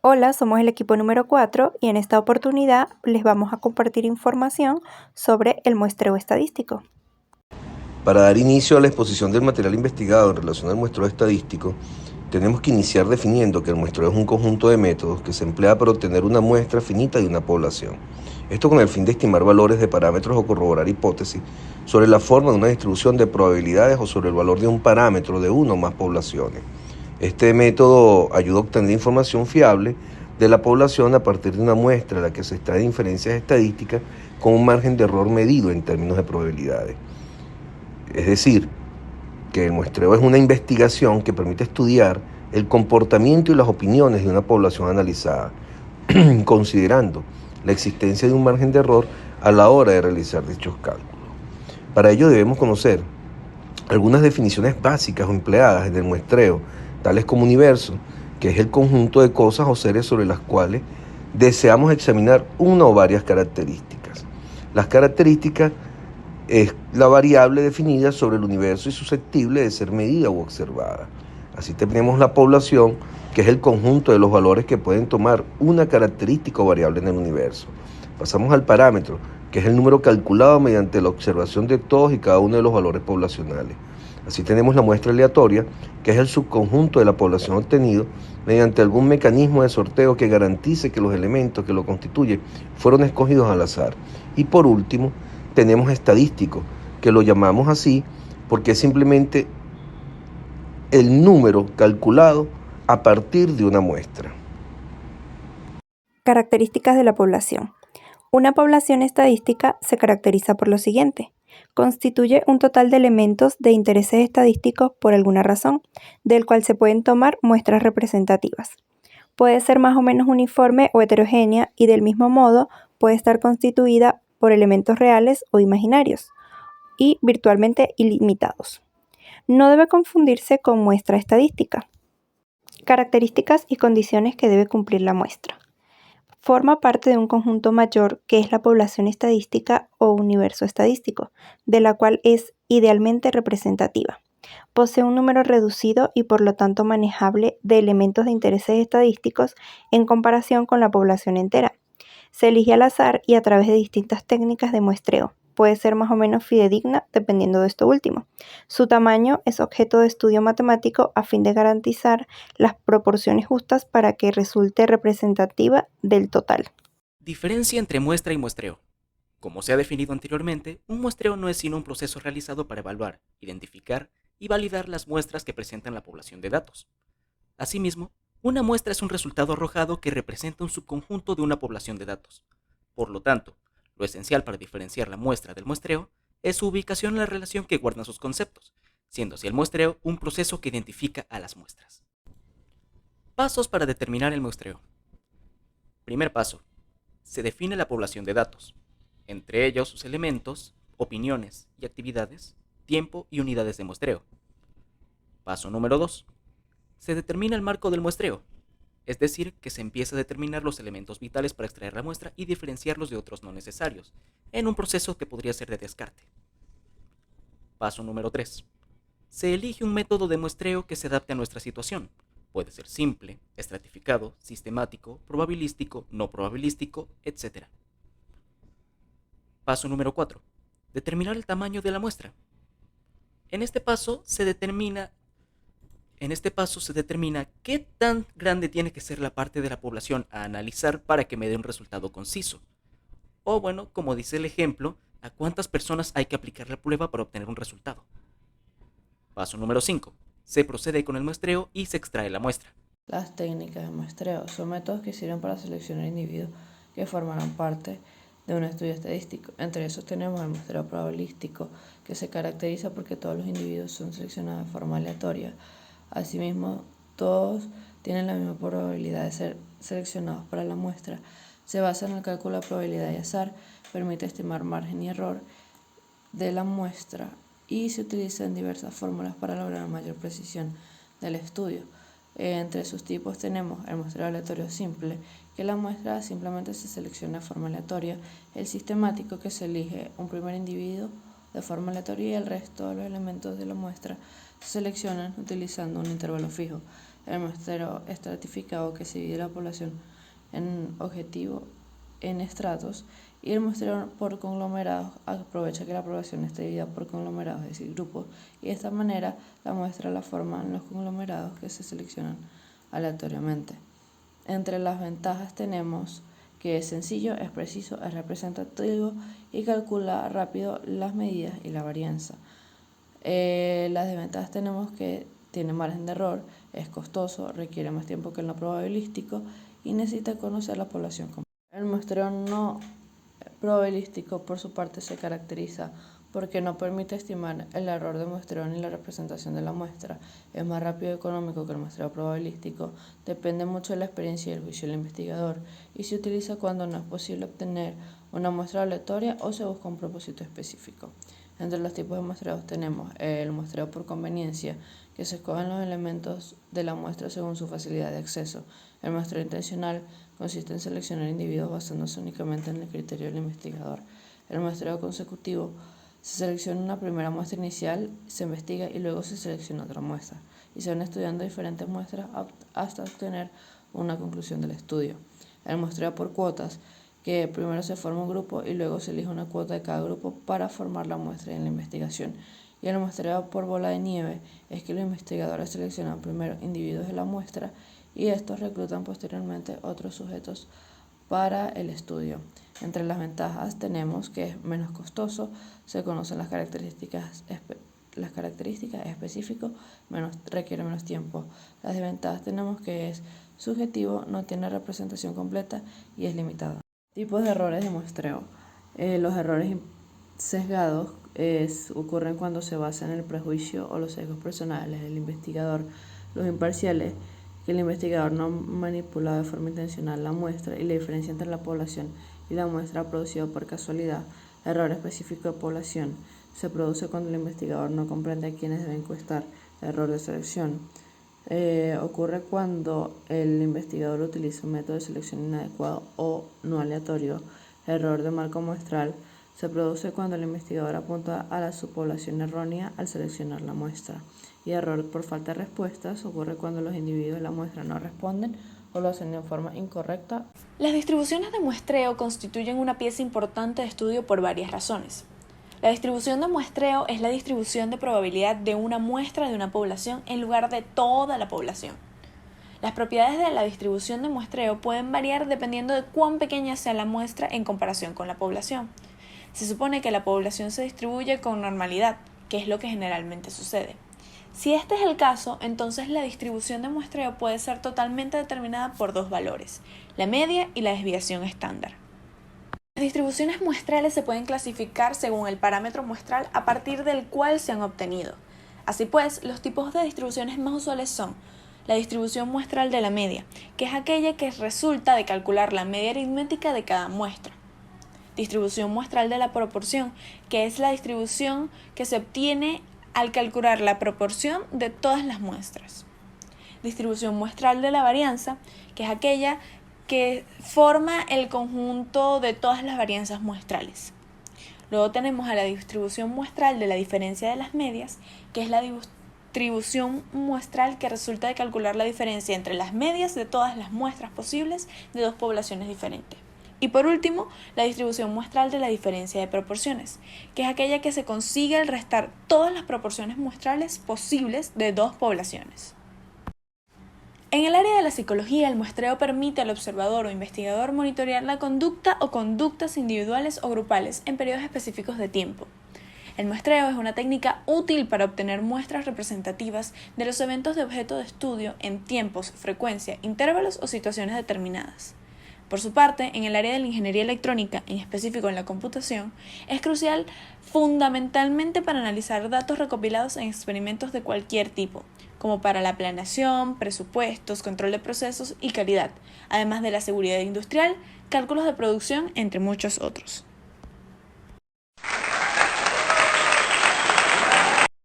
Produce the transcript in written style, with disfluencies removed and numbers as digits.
Hola, somos el equipo número 4 y en esta oportunidad les vamos a compartir información sobre el muestreo estadístico. Para dar inicio a la exposición del material investigado en relación al muestreo estadístico, tenemos que iniciar definiendo que el muestreo es un conjunto de métodos que se emplea para obtener una muestra finita de una población. Esto con el fin de estimar valores de parámetros o corroborar hipótesis sobre la forma de una distribución de probabilidades o sobre el valor de un parámetro de una o más poblaciones. Este método ayuda a obtener información fiable de la población a partir de una muestra a la que se extraen inferencias estadísticas con un margen de error medido en términos de probabilidades. Es decir, que el muestreo es una investigación que permite estudiar el comportamiento y las opiniones de una población analizada, considerando la existencia de un margen de error a la hora de realizar dichos cálculos. Para ello debemos conocer algunas definiciones básicas o empleadas en el muestreo, tales como universo, que es el conjunto de cosas o seres sobre las cuales deseamos examinar una o varias características. Las características es la variable definida sobre el universo y susceptible de ser medida u observada. Así tenemos la población, que es el conjunto de los valores que pueden tomar una característica o variable en el universo. Pasamos al parámetro, que es el número calculado mediante la observación de todos y cada uno de los valores poblacionales. Así tenemos la muestra aleatoria, que es el subconjunto de la población obtenido mediante algún mecanismo de sorteo que garantice que los elementos que lo constituyen fueron escogidos al azar. Y por último, tenemos estadístico, que lo llamamos así porque es simplemente el número calculado a partir de una muestra. Características de la población. Una población estadística se caracteriza por lo siguiente. Constituye un total de elementos de intereses estadísticos por alguna razón, del cual se pueden tomar muestras representativas. Puede ser más o menos uniforme o heterogénea y del mismo modo puede estar constituida por elementos reales o imaginarios y virtualmente ilimitados. No debe confundirse con muestra estadística. Características y condiciones que debe cumplir la muestra. Forma parte de un conjunto mayor que es la población estadística o universo estadístico, de la cual es idealmente representativa. Posee un número reducido y por lo tanto manejable de elementos de intereses estadísticos en comparación con la población entera. Se elige al azar y a través de distintas técnicas de muestreo. Puede ser más o menos fidedigna dependiendo de esto último. Su tamaño es objeto de estudio matemático a fin de garantizar las proporciones justas para que resulte representativa del total. Diferencia entre muestra y muestreo. Como se ha definido anteriormente, un muestreo no es sino un proceso realizado para evaluar, identificar y validar las muestras que presentan la población de datos. Asimismo, una muestra es un resultado arrojado que representa un subconjunto de una población de datos. Por lo tanto, lo esencial para diferenciar la muestra del muestreo es su ubicación en la relación que guardan sus conceptos, siendo así el muestreo un proceso que identifica a las muestras. Pasos para determinar el muestreo. Primer paso. Se define la población de datos, entre ellos sus elementos, opiniones y actividades, tiempo y unidades de muestreo. Paso número 2. Se determina el marco del muestreo, es decir, que se empieza a determinar los elementos vitales para extraer la muestra y diferenciarlos de otros no necesarios, en un proceso que podría ser de descarte. Paso número 3. Se elige un método de muestreo que se adapte a nuestra situación. Puede ser simple, estratificado, sistemático, probabilístico, no probabilístico, etc. Paso número 4. Determinar el tamaño de la muestra. En este paso se determina qué tan grande tiene que ser la parte de la población a analizar para que me dé un resultado conciso. O bueno, como dice el ejemplo, a cuántas personas hay que aplicar la prueba para obtener un resultado. Paso número 5. Se procede con el muestreo y se extrae la muestra. Las técnicas de muestreo son métodos que sirven para seleccionar individuos que formarán parte de un estudio estadístico. Entre esos tenemos el muestreo probabilístico, que se caracteriza porque todos los individuos son seleccionados de forma aleatoria. Asimismo, todos tienen la misma probabilidad de ser seleccionados para la muestra. Se basa en el cálculo de probabilidad y azar, permite estimar margen y error de la muestra y se utilizan diversas fórmulas para lograr mayor precisión del estudio. Entre sus tipos tenemos el muestreo aleatorio simple, que la muestra simplemente se selecciona de forma aleatoria, el sistemático, que se elige un primer individuo de forma aleatoria y el resto de los elementos de la muestra se seleccionan utilizando un intervalo fijo. el muestreo estratificado, que se divide la población en objetivo en estratos, y el muestreo por conglomerados aprovecha que la población esté dividida por conglomerados, es decir, grupos, y de esta manera la muestra la forman los conglomerados que se seleccionan aleatoriamente. Entre las ventajas tenemos que es sencillo, es preciso, es representativo y calcula rápido las medidas y la varianza. Las desventajas tenemos que tiene margen de error, es costoso, requiere más tiempo que en lo probabilístico y necesita conocer la población completa. El muestreo no probabilístico, por su parte, se caracteriza porque no permite estimar el error de muestreo ni la representación de la muestra. Es más rápido y económico que el muestreo probabilístico, depende mucho de la experiencia y el juicio del investigador y se utiliza cuando no es posible obtener una muestra aleatoria o se busca un propósito específico. Entre los tipos de muestreos tenemos el muestreo por conveniencia, que se escogen los elementos de la muestra según su facilidad de acceso. El muestreo intencional consiste en seleccionar individuos basándose únicamente en el criterio del investigador. El muestreo consecutivo se selecciona una primera muestra inicial, se investiga y luego se selecciona otra muestra, y se van estudiando diferentes muestras hasta obtener una conclusión del estudio. El muestreo por cuotas, que primero se forma un grupo y luego se elige una cuota de cada grupo para formar la muestra en la investigación. Y el muestreo por bola de nieve es que los investigadores seleccionan primero individuos de la muestra y estos reclutan posteriormente otros sujetos para el estudio. Entre las ventajas tenemos que es menos costoso, se conocen las características específicas, requiere menos tiempo. Las desventajas tenemos que es subjetivo, no tiene representación completa y es limitado. Tipos de errores de muestreo. Los errores sesgados ocurren cuando se basan en el prejuicio o los sesgos personales del investigador. Los imparciales, que el investigador no manipula de forma intencional la muestra y la diferencia entre la población y la muestra producida por casualidad. Error específico de población se produce cuando el investigador no comprende a quiénes debe encuestar. Error de selección ocurre cuando el investigador utiliza un método de selección inadecuado o no aleatorio. Error de marco muestral se produce cuando el investigador apunta a la subpoblación errónea al seleccionar la muestra. Y error por falta de respuestas ocurre cuando los individuos de la muestra no responden o lo hacen de forma incorrecta. Las distribuciones de muestreo constituyen una pieza importante de estudio por varias razones. La distribución de muestreo es la distribución de probabilidad de una muestra de una población en lugar de toda la población. Las propiedades de la distribución de muestreo pueden variar dependiendo de cuán pequeña sea la muestra en comparación con la población. Se supone que la población se distribuye con normalidad, que es lo que generalmente sucede. Si este es el caso, entonces la distribución de muestreo puede ser totalmente determinada por dos valores, la media y la desviación estándar. Las distribuciones muestrales se pueden clasificar según el parámetro muestral a partir del cual se han obtenido. Así pues, los tipos de distribuciones más usuales son la distribución muestral de la media, que es aquella que resulta de calcular la media aritmética de cada muestra. Distribución muestral de la proporción, que es la distribución que se obtiene al calcular la proporción de todas las muestras. Distribución muestral de la varianza, que es aquella que forma el conjunto de todas las varianzas muestrales. Luego tenemos a la distribución muestral de la diferencia de las medias, que es la distribución muestral que resulta de calcular la diferencia entre las medias de todas las muestras posibles de dos poblaciones diferentes. Y por último, la distribución muestral de la diferencia de proporciones, que es aquella que se consigue al restar todas las proporciones muestrales posibles de dos poblaciones. En el área de la psicología, el muestreo permite al observador o investigador monitorear la conducta o conductas individuales o grupales en periodos específicos de tiempo. El muestreo es una técnica útil para obtener muestras representativas de los eventos de objeto de estudio en tiempos, frecuencia, intervalos o situaciones determinadas. Por su parte, en el área de la ingeniería electrónica, en específico en la computación, es crucial fundamentalmente para analizar datos recopilados en experimentos de cualquier tipo, como para la planeación, presupuestos, control de procesos y calidad, además de la seguridad industrial, cálculos de producción, entre muchos otros.